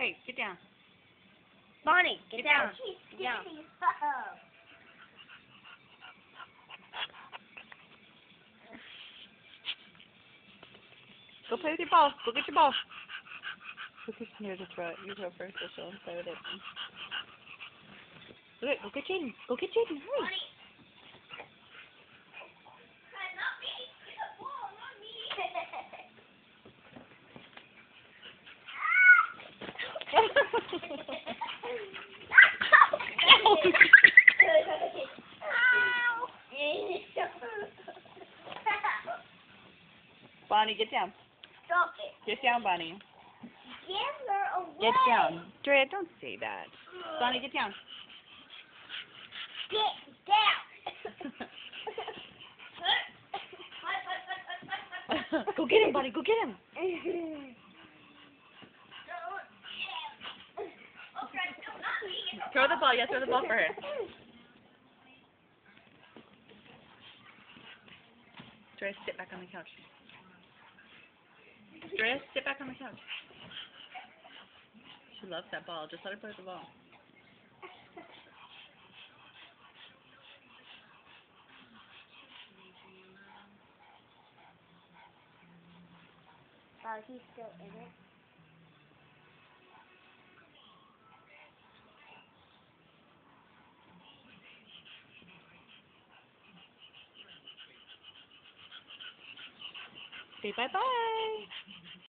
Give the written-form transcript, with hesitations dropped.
Hey, get down. Bonnie, get down. Down. Get down. Go play with your ball. Go get your ball. Here, just throw it. You throw first, so she'll play with it. Okay, go get Jaden. Go get Jaden. Hurry. Bonnie, get down. Stop it. Get down, Bonnie. Give her away. Get down. Drea, don't say that. Bonnie, get down. Get down. Go get him, Bonnie. Go get him. Throw the ball. Yeah, throw the ball for her. Drea, sit back on the couch. Drea, sit back on the couch. She loves that ball. Just let her play with the ball. Oh, he's still in it. Say bye-bye.